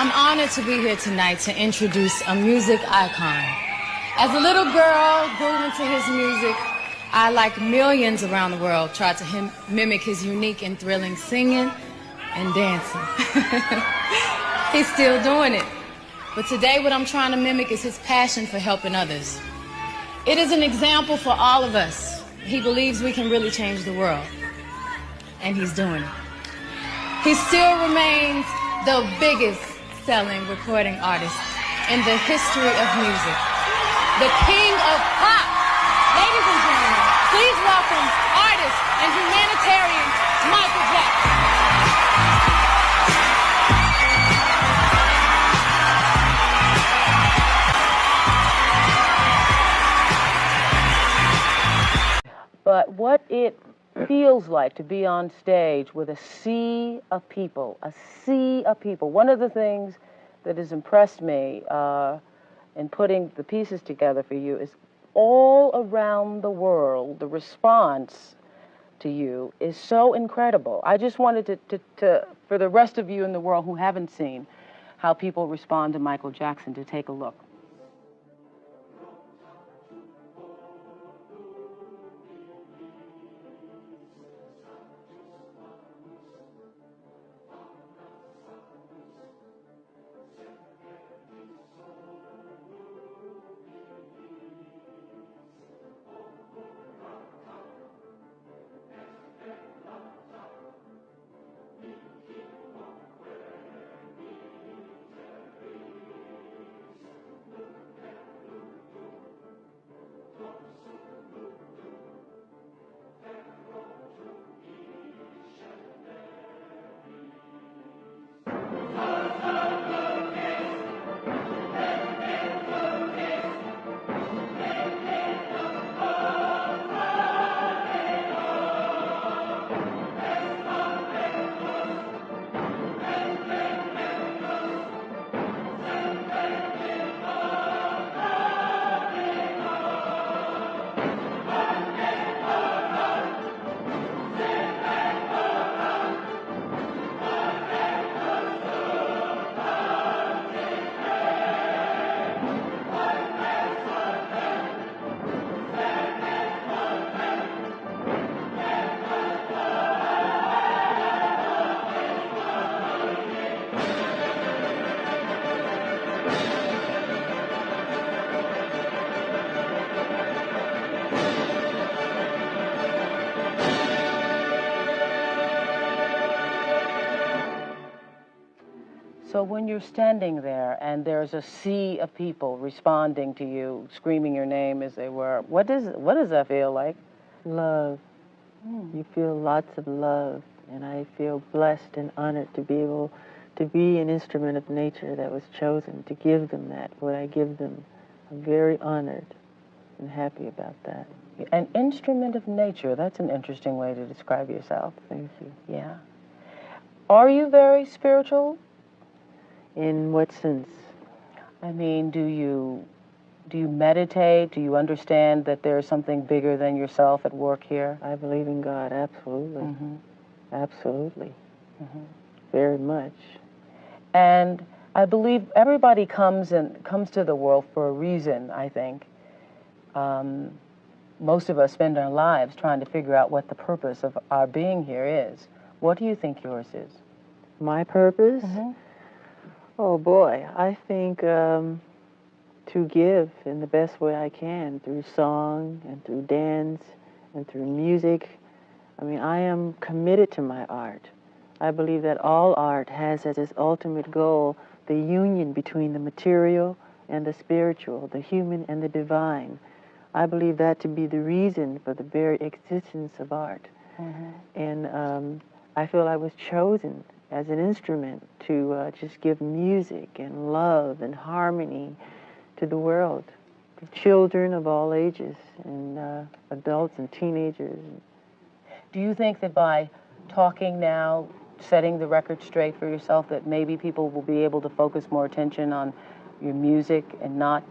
I'm honored to be here tonight to introduce a music icon. As a little girl, grew into his music. I, like millions around the world, tried to mimic his unique and thrilling singing and dancing. He's still doing it. But today what I'm trying to mimic is his passion for helping others. It is an example for all of us. He believes we can really change the world. And he's doing it. He still remains the biggest selling recording artist in the history of music. The king of pop. Ladies and gentlemen, please welcome artist and humanitarian Michael Jackson. But what it feels like to be on stage with a sea of people, One of the things that has impressed me in putting the pieces together for you is all around the world, the response to you is so incredible. I just wanted to for the rest of you in the world who haven't seen how people respond to Michael Jackson, to take a look. So when you're standing there and there's a sea of people responding to you, screaming your name as they were, what does that feel like? Love. You feel lots of love, and I feel blessed and honored to be able to be an instrument of nature that was chosen to give them that, what I give them. I'm very honored and happy about that. An instrument of nature, that's an interesting way to describe yourself. Thank you. Yeah. Are you very spiritual? In what sense? I mean, do you meditate? Do you understand that there's something bigger than yourself at work here? I believe in God, absolutely. Absolutely. Very much. And I believe everybody comes to the world for a reason, I think. Most of us spend our lives trying to figure out what the purpose of our being here is. What do you think yours is? My purpose? Oh boy, I think to give in the best way I can, through song and through dance and through music. I mean, I am committed to my art. I believe that all art has as its ultimate goal the union between the material and the spiritual, the human and the divine. I believe that to be the reason for the very existence of art. And I feel I was chosen as an instrument to just give music and love and harmony to the world, to children of all ages, and adults and teenagers. Do you think that by talking now, setting the record straight for yourself, that maybe people will be able to focus more attention on your music and not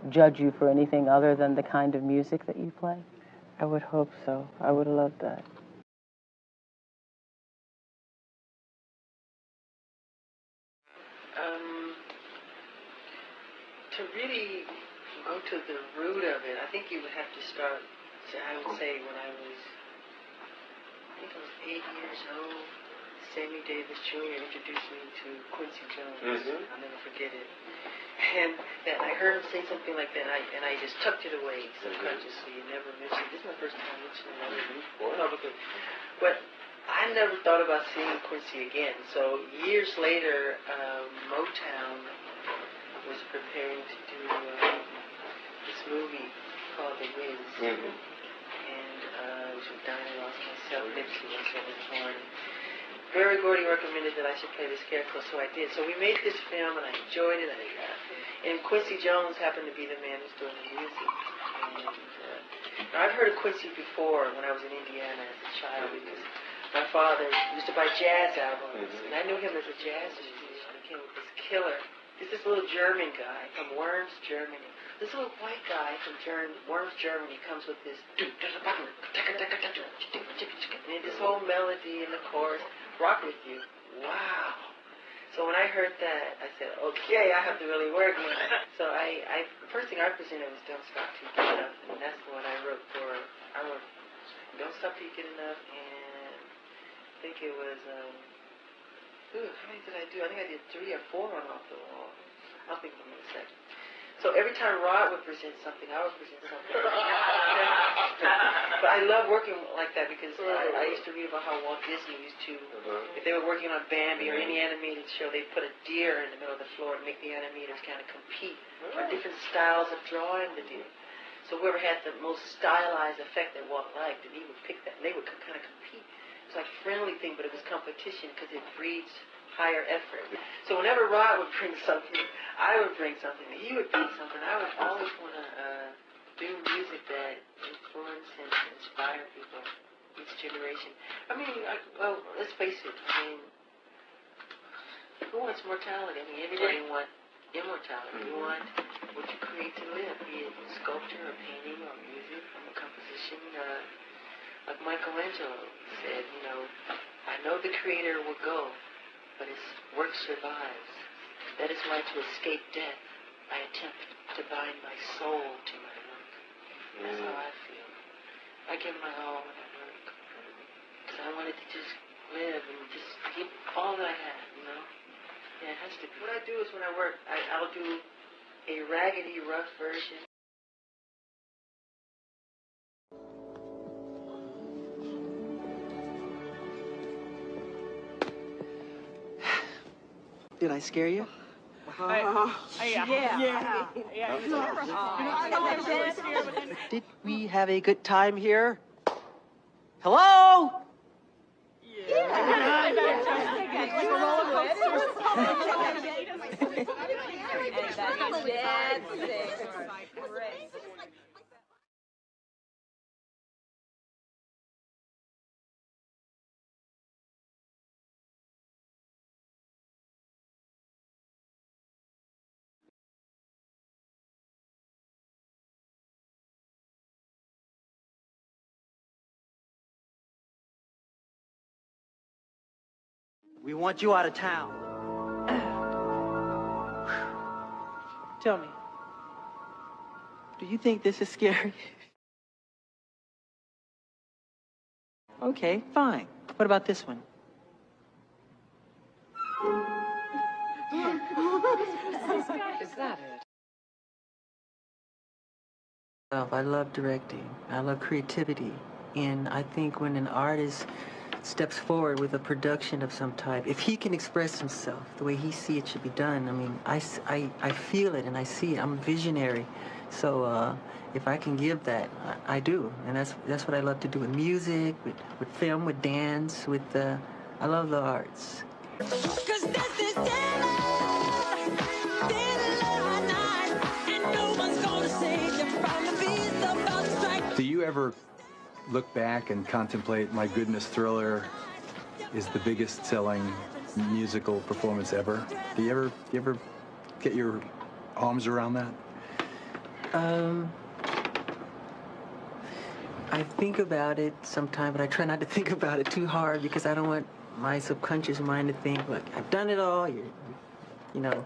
judge you for anything other than the kind of music that you play? I would hope so. I would love that. to really go to the root of it, I think you would have to start, I would say when I was 8 years old, Sammy Davis Jr. introduced me to Quincy Jones. I'll never forget it. And I heard him say something like that, and I just tucked it away subconsciously and never mentioned it. This is my first time mentioning it publicly. But I never thought about seeing Quincy again. So years later, Motown was preparing to do this movie called The Wiz. And it was with Diana Ross, myself, Nipsey, myself, and Horn. Barry Gordy recommended that I should play the Scarecrow, so I did. So we made this film, and I enjoyed it. And Quincy Jones happened to be the man who's doing the music. And I've heard of Quincy before when I was in Indiana as a child, because my father used to buy jazz albums, and I knew him as a jazz musician. He came with this killer. He's this little German guy from Worms, Germany. This little white guy from Worms, Germany comes with this, and this whole melody and the chorus. Rock with you. Wow. So when I heard that, I said, okay, I have to really work on it. So the first thing I presented was Don't Stop Till You Get Enough, and that's the one I wrote for. I wrote Don't Stop Till You Get Enough, and I think it was, how many did I do? I think I did 3 or 4 on Off the Wall. I'll think of them in a second. So every time Rod would present something, I would present something. But I love working like that because I used to read about how Walt Disney used to, if they were working on Bambi or any animated show, they'd put a deer in the middle of the floor and make the animators kind of compete for different styles of drawing the deer. So whoever had the most stylized effect that Walt liked, and he would pick that, and they would kind of compete. It was like a friendly thing, but it was competition because it breeds higher effort. So whenever Rod would bring something, I would bring something, and he would bring something. I would always want to do music that influence and inspire people, each generation. I mean, well, let's face it. I mean, who wants mortality? I mean, everybody wants immortality. You want what you create to live, be it sculpture or painting or music or composition. Like Michelangelo said, you know, I know the creator will go, but his work survives. That is why to escape death, I attempt to bind my soul to my work. That's how I feel. I give my all when I work. Because I wanted to just live and just give all that I have, you know? Yeah, it has to be. What I do is when I work, I'll do a raggedy, rough version. Did I scare you? Yeah. Did we have a good time here? Hello? We want you out of town. Tell me, do you think this is scary? Okay, fine. What about this one? Is that it? I love directing. I love creativity. And I think when an artist steps forward with a production of some type, if he can express himself the way he sees it should be done, I mean, I feel it and I see it. I'm a visionary. So if I can give that, I do. And that's what I love to do with music, with film, with dance, with I love the arts. Do you ever look back and contemplate, my goodness, Thriller is the biggest selling musical performance ever? Do you ever get your arms around that? I think about it sometimes, but I try not to think about it too hard because I don't want my subconscious mind to think, look, I've done it all, you know.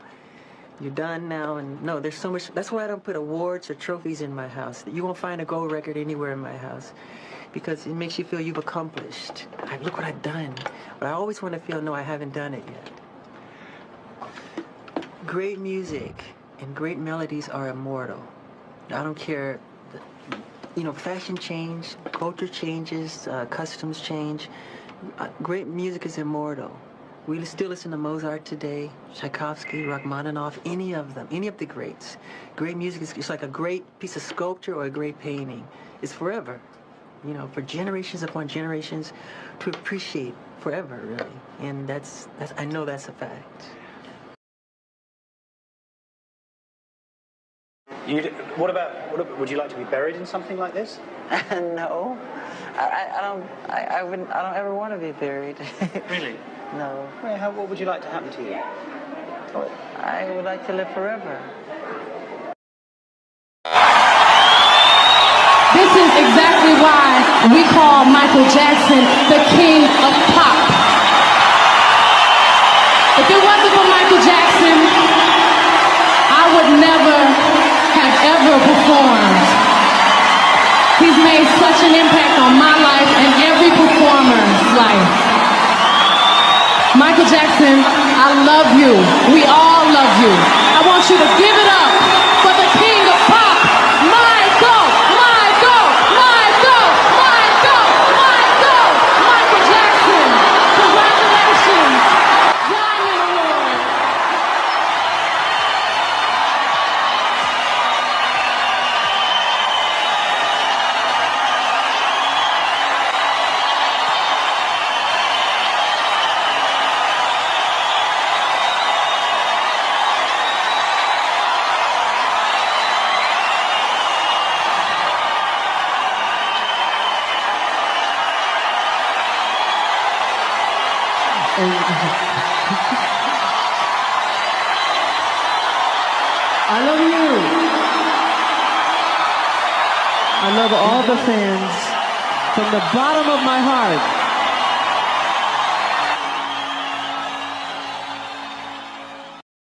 You're done now, and no, there's so much. That's why I don't put awards or trophies in my house. You won't find a gold record anywhere in my house, because it makes you feel you've accomplished. Look what I've done. But I always want to feel, no, I haven't done it yet. Great music and great melodies are immortal. I don't care, you know, fashion change, culture changes, customs change. Great music is immortal. We still listen to Mozart today, Tchaikovsky, Rachmaninoff, any of them, any of the greats. Great music is it's like a great piece of sculpture or a great painting. It's forever, you know, for generations upon generations to appreciate forever, really. And that's I know that's a fact. Would you like to be buried in something like this? No, I don't ever want to be buried. Really? No. Well, what would you like to happen to you? I would like to live forever. This is exactly why we call Michael Jackson the king of pop. If it wasn't for Michael Jackson, I would never have ever performed. He's made such an impact on my life and every performer's life. Michael Jackson, I love you. We all love you. I want you to give it up for the king of pop, Michael, Michael, Michael, Michael, Michael, Michael Jackson. Congratulations. Diamond Award. I love you. I love all the fans from the bottom of my heart.